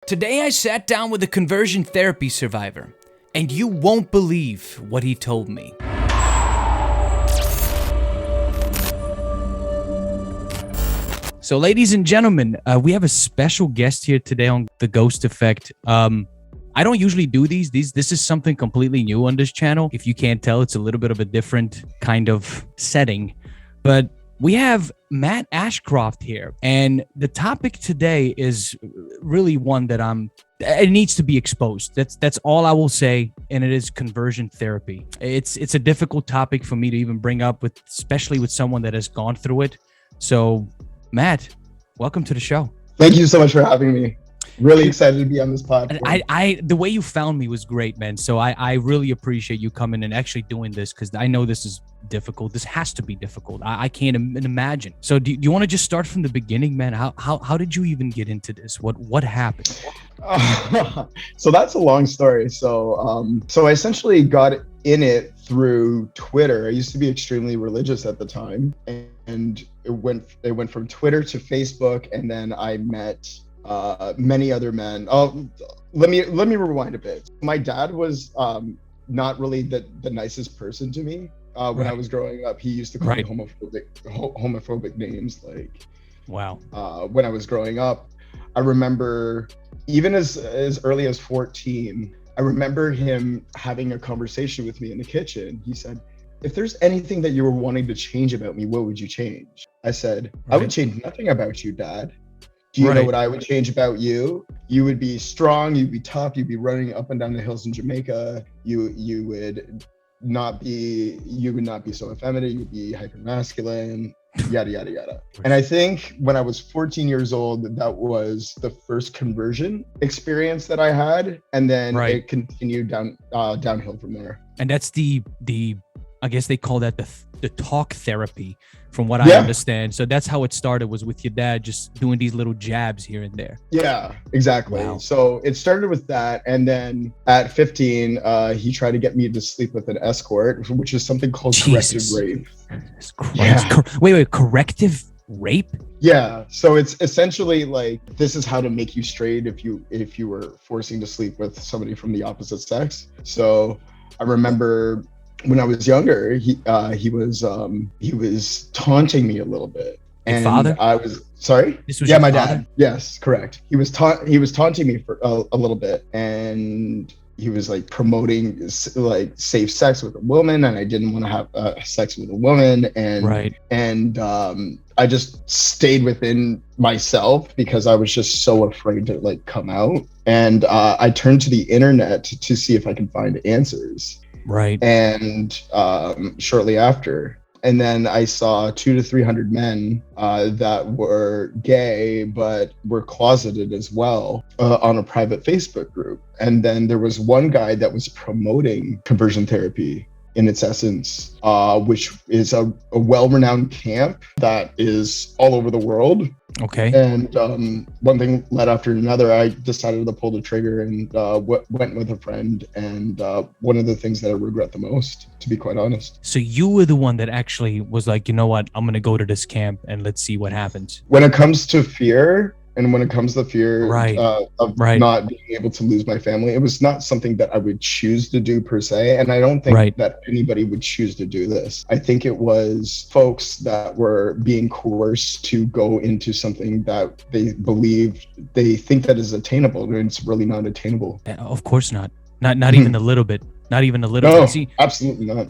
Today I sat down with a conversion therapy survivor, and you won't believe what he told me. So ladies and gentlemen, we have a special guest here today on The Ghost Effect. I don't usually do these. This is something completely new on this channel. If you can't tell, it's a little bit of a different kind of setting. But we have Matt Ashcroft here, and the topic today is really one that it needs to be exposed. That's all I will say, and it is conversion therapy. It's a difficult topic for me to even bring up, especially with someone that has gone through it. So, Matt, welcome to the show. Thank you so much for having me. Really excited to be on this podcast. The way you found me was great, man. So I really appreciate you coming and actually doing this, because I know this is difficult. This has to be difficult. I can't imagine. So do you want to just start from the beginning, man? How did you even get into this? What happened? So that's a long story. So I essentially got in it through Twitter. I used to be extremely religious at the time, and it went from Twitter to Facebook, and then I met many other men. Let me rewind a bit. My dad was not really the nicest person to me when I was growing up. He used to call me homophobic names, like, wow. When I was growing up, I remember even as early as 14, I remember him having a conversation with me in the kitchen. He said, "If there's anything that you were wanting to change about me, what would you change?" I said, "I would change nothing about you, Dad. Do you know what I would change about you? You would be strong, you'd be tough, you'd be running up and down the hills in Jamaica. You would not be so effeminate, you'd be hypermasculine, yada, yada, yada." And I think when I was 14 years old, that was the first conversion experience that I had. And then it continued downhill from there. And that's the I guess they call that the talk therapy, from what I understand. So that's how it started, was with your dad just doing these little jabs here and there. Yeah, exactly. Wow. So it started with that. And then at 15, he tried to get me to sleep with an escort, which is something called corrective rape. Yeah. Wait, corrective rape? Yeah. So it's essentially like, this is how to make you straight if you were forcing to sleep with somebody from the opposite sex. So I remember when I was younger, he was taunting me a little bit. And your father? I was sorry. This was my dad. Yes, correct. He was taunting me for a little bit, and he was like promoting like safe sex with a woman, and I didn't want to have sex with a woman, and I just stayed within myself because I was just so afraid to like come out, and I turned to the internet to see if I could find answers. Right. And shortly after, and then I saw 200 to 300 men that were gay but were closeted as well on a private Facebook group. And then there was one guy that was promoting conversion therapy in its essence, which is a well-renowned camp that is all over the world. Okay. And one thing led after another. I decided to pull the trigger and went with a friend. And one of the things that I regret the most, to be quite honest. So you were the one that actually was like, you know what, I'm going to go to this camp and let's see what happens. When it comes to fear, and when it comes to fear of not being able to lose my family, it was not something that I would choose to do per se. And I don't think that anybody would choose to do this. I think it was folks that were being coerced to go into something that they think that is attainable, and it's really not attainable. Of course not. Not even a little bit. Not even a little bit. See, absolutely not.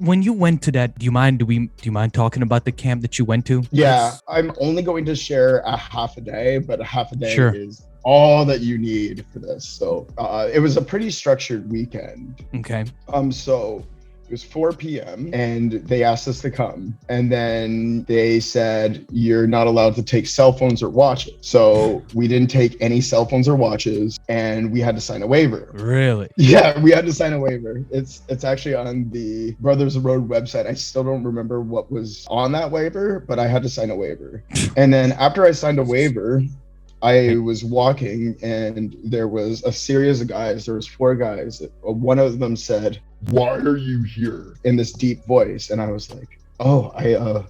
When you went to that, do you mind talking about the camp that you went to? Yeah, I'm only going to share a half a day, but a half a day is all that you need for this. So it was a pretty structured weekend. Okay. So it was 4 p.m. and they asked us to come, and then they said you're not allowed to take cell phones or watches. So we didn't take any cell phones or watches, and we had to sign a waiver. Really? Yeah, we had to sign a waiver. It's actually on the Brothers Road website. I still don't remember what was on that waiver, but I had to sign a waiver. And then after I signed a waiver, I was walking, and there was a series of guys. There was 4 guys. One of them said, "Why are you here?" in this deep voice. And I was like, "Oh,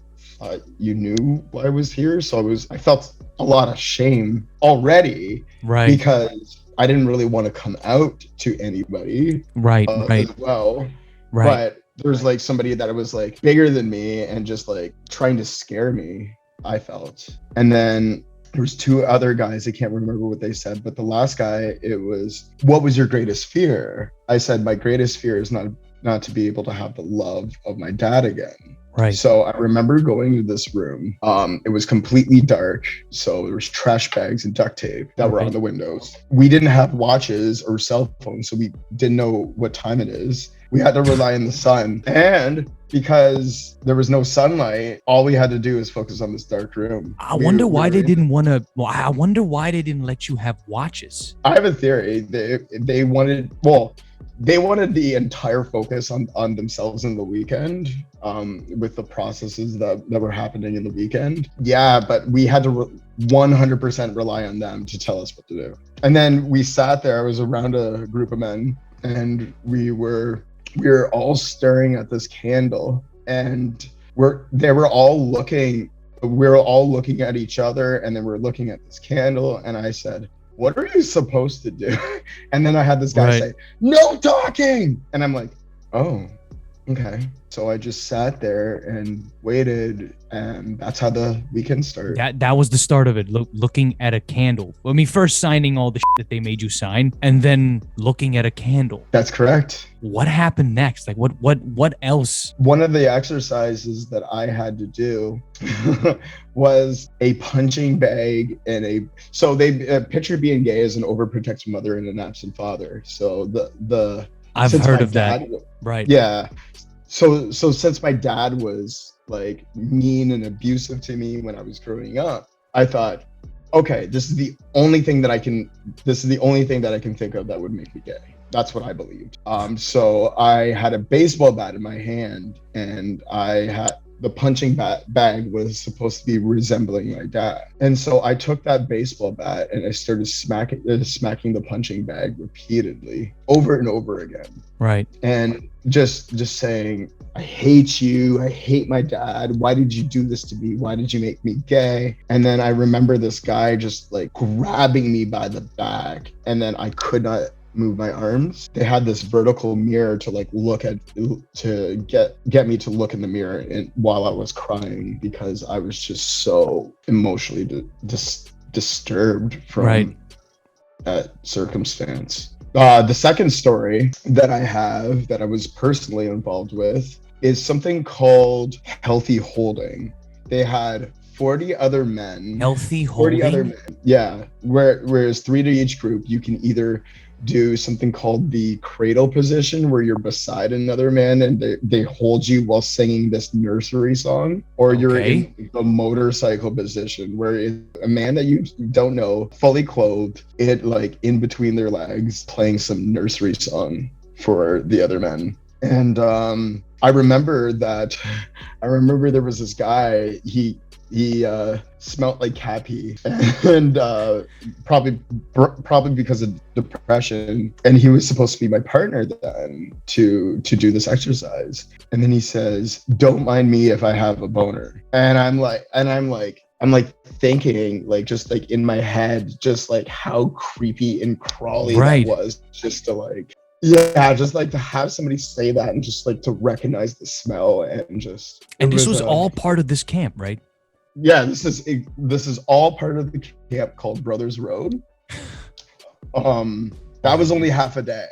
you knew I was here?" So I felt a lot of shame already, Right. because I didn't really want to come out to anybody Right. Right. as well. Right. But there's like somebody that was like bigger than me and just like trying to scare me, I felt. And then there was two other guys, I can't remember what they said, but the last guy, it was, what was your greatest fear? I said, my greatest fear is not to be able to have the love of my dad again. Right. So I remember going to this room. It was completely dark. So there was trash bags and duct tape that were on the windows. We didn't have watches or cell phones, so we didn't know what time it is. We had to rely on the sun. And because there was no sunlight, all we had to do is focus on this dark room. I wonder why they didn't want to. Well, I wonder why they didn't let you have watches. I have a theory. They wanted, well, they wanted the entire focus on themselves in the weekend, with the processes that were happening in the weekend. Yeah, but we had to 100% rely on them to tell us what to do. And then we sat there. I was around a group of men, and we were all staring at this candle, and we were all looking at each other, and then we're looking at this candle, and I said, what are you supposed to do? And then I had this guy say, no talking. And I'm like, oh, okay. So I just sat there and waited, and that's how the weekend started. That was the start of it. Looking at a candle. I mean, first signing all the shit that they made you sign, and then looking at a candle. That's correct. What happened next? Like what else? One of the exercises that I had to do was a punching bag and so they picture being gay as an overprotective mother and an absent father. So I've heard of that. Right. Yeah. So since my dad was like mean and abusive to me when I was growing up, I thought, okay, this is the only thing that I can think of that would make me gay. That's what I believed. So I had a baseball bat in my hand, and I had the punching bag was supposed to be resembling my dad. And so I took that baseball bat and I started smacking the punching bag repeatedly over and over again. Right. And just saying, I hate you. I hate my dad. Why did you do this to me? Why did you make me gay? And then I remember this guy just like grabbing me by the back, and then I could not move my arms. They had this vertical mirror to like to get me to look in the mirror, and while I was crying, because I was just so emotionally disturbed from that circumstance. The second story that I have that I was personally involved with is something called healthy holding. They had 40 other men. Healthy holding? 40 other men. Yeah. Whereas 3 to each group, you can either do something called the cradle position, where you're beside another man and they hold you while singing this nursery song, or you're in the motorcycle position, where a man that you don't know, fully clothed, in between their legs, playing some nursery song for the other men. And I remember there was this guy, he smelled like cat pee, and probably because of depression, and he was supposed to be my partner then to do this exercise. And then he says, don't mind me if I have a boner. And I'm like thinking, like, just like in my head, just like how creepy and crawly that was, just to like, yeah, just like to have somebody say that, and just like to recognize the smell, and just. And this was all part of this camp, right? Yeah, this is all part of the camp called Brothers Road. That was only half a day,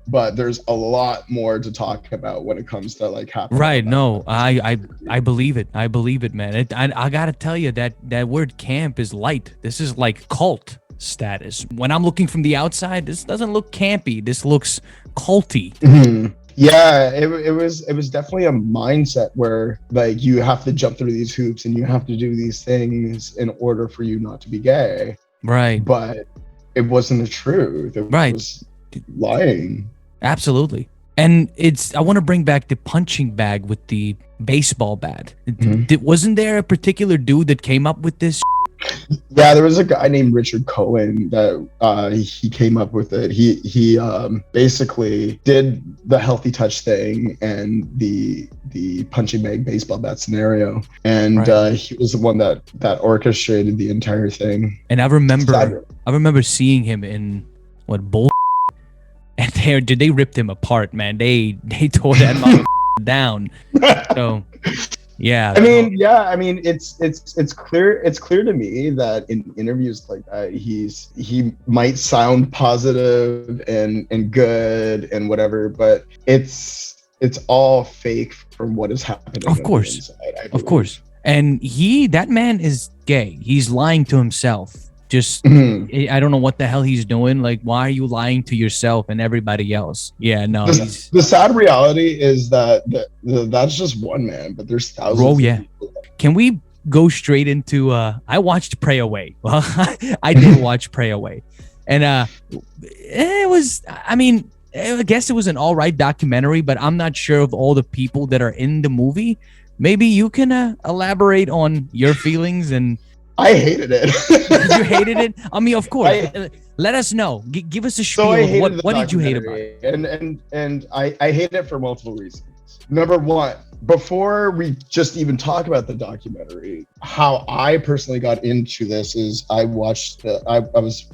but there's a lot more to talk about when it comes to like happening. Right. No, I believe it. I believe it, man. I gotta tell you that word camp is light. This is like cult status. When I'm looking from the outside, this doesn't look campy. This looks culty. Mm-hmm. Yeah, it was definitely a mindset where like you have to jump through these hoops and you have to do these things in order for you not to be gay. Right. But it wasn't the truth. It was lying. Absolutely. And I want to bring back the punching bag with the baseball bat. Mm-hmm. Wasn't there a particular dude that came up with this? Yeah, there was a guy named Richard Cohen that he came up with it. He basically did the healthy touch thing and the punching bag baseball bat scenario, and Right. he was the one that orchestrated the entire thing. And I remember seeing him in what bull, and they ripped him apart, man. They tore that mother down. So yeah. I mean, yeah, I mean, it's clear to me that in interviews like that, he might sound positive and good and whatever, but it's all fake from what is happening. Of course, inside, of course. And that man is gay. He's lying to himself. Just Mhm. I don't know what the hell he's doing. Like, why are you lying to yourself and everybody else? Yeah, no, The sad reality is that that's just one man, but there's thousands. Oh, yeah. Of people. Can we go straight into I watched Pray Away. Well, I did watch Pray Away. And it was, I mean, I guess it was an all right documentary, but I'm not sure of all the people that are in the movie. Maybe you can elaborate on your feelings. And I hated it. you hated it? I mean, of course. Let us know. Give us a spiel. What did you hate about it? And I hate it for multiple reasons. Number one, before we just even talk about the documentary, how I personally got into this is I was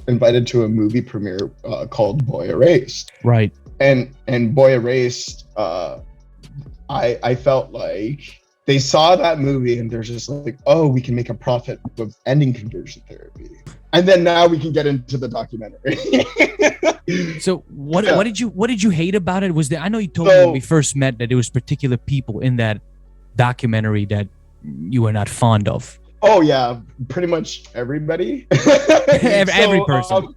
invited to a movie premiere called Boy Erased. Right. And Boy Erased, I felt like they saw that movie and they're just like, oh, we can make a profit with ending conversion therapy. And then now we can get into the documentary. So what did you hate about it? Was there, I know you told me when we first met that there was particular people in that documentary that you were not fond of. Oh yeah, pretty much everybody. Every person.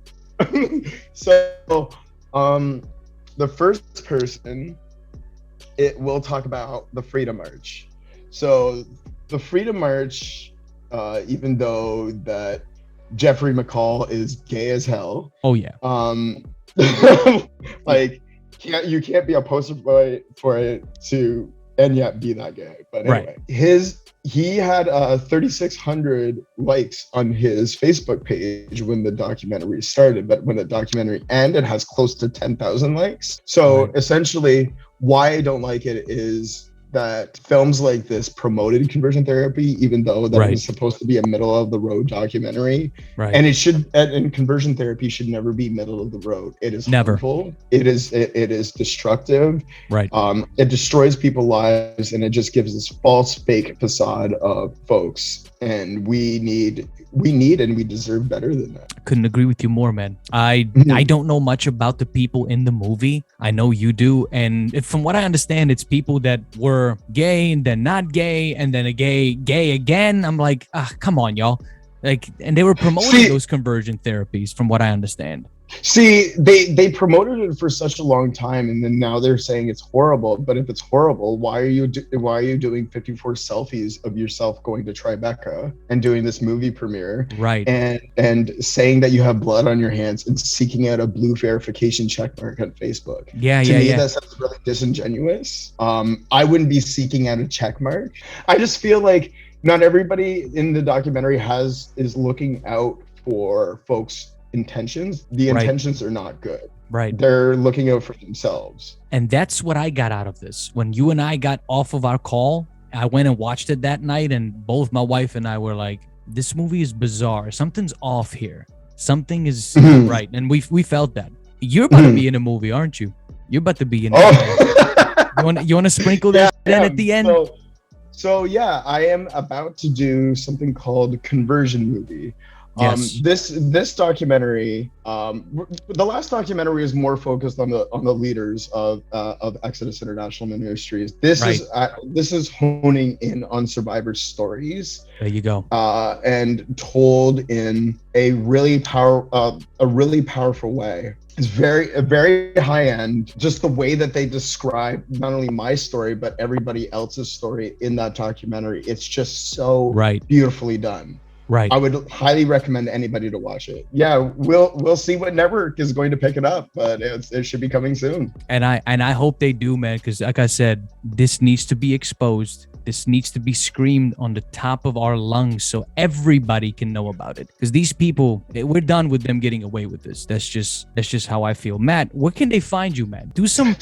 The first person, it will talk about the Freedom March. So the Freedom March, even though that Jeffrey McCall is gay as hell. Oh yeah. Like you can't be a poster boy for it to and yet be that gay. But anyway, right. He had 3,600 likes on his Facebook page when the documentary started, but when the documentary ended, it has close to 10,000 likes. So essentially, why I don't like it is that films like this promoted conversion therapy, even though that was supposed to be a middle of the road documentary. Right. And it should, and conversion therapy should never be middle of the road. It is harmful. It is destructive. Right. It destroys people's lives, and it just gives this false, fake facade of folks. And we need and we deserve better than that. Couldn't agree with you more, man. I don't know much about the people in the movie. I know you do, and from what I understand, it's people that were gay and then not gay and then gay again. I'm like, come on, y'all. Like, and they were promoting those conversion therapies, from what I understand. See, they promoted it for such a long time, and then now they're saying it's horrible. But if it's horrible, why are you doing 54 selfies of yourself going to Tribeca and doing this movie premiere, right? And saying that you have blood on your hands and seeking out a blue verification checkmark on Facebook? To me, that sounds really disingenuous. I wouldn't be seeking out a checkmark. I just feel like not everybody in the documentary is looking out for folks' intentions. The intentions are not good. Right. They're looking out for themselves. And that's what I got out of this. When you and I got off of our call, I went and watched it that night, and both my wife and I were like, this movie is bizarre. Something's off here. Something is right. And we felt that. You're about to be in a movie, aren't you? You're about to be in a movie. You want to sprinkle that in at the end? So yeah, I am about to do something called Conversion Movie. Yes. This documentary, the last documentary is more focused on the leaders of Exodus International Ministries. This is honing in on survivor stories. There you go. And told in a really powerful way. It's very high end. Just the way that they describe not only my story but everybody else's story in that documentary. It's just so beautifully done. Right. I would highly recommend anybody to watch it. Yeah, we'll see what network is going to pick it up, but it should be coming soon. And I hope they do, man, because like I said, this needs to be exposed. This needs to be screamed on the top of our lungs so everybody can know about it. Because these people, we're done with them getting away with this. That's just how I feel. Matt, where can they find you, man? Do some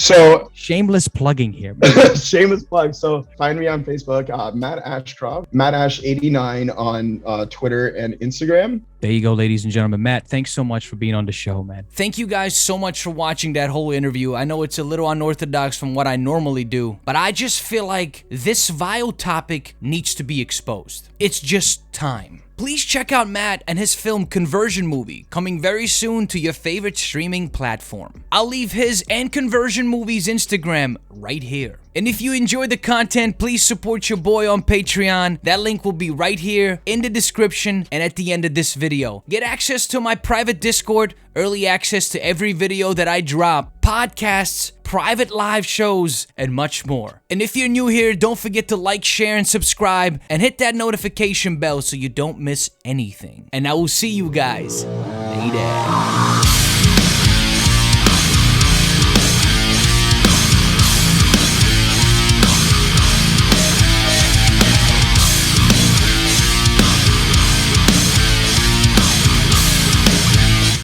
shameless plugging here. Shameless plug. So find me on Facebook, Matt Ashcroft, Matt Ash 89 on Twitter and Instagram. There you go, ladies and gentlemen. Matt, thanks so much for being on the show, man. Thank you guys so much for watching that whole interview. I know it's a little unorthodox from what I normally do, but I just feel like this vile topic needs to be exposed. It's just time. Please check out Matt and his film Conversion Movie, coming very soon to your favorite streaming platform. I'll leave his and Conversion Movie's Instagram right here. And if you enjoy the content, please support your boy on Patreon. That link will be right here in the description and at the end of this video. Get access to my private Discord, early access to every video that I drop, podcasts, private live shows, and much more. And if you're new here, don't forget to like, share, and subscribe, and hit that notification bell so you don't miss anything. And I will see you guys later.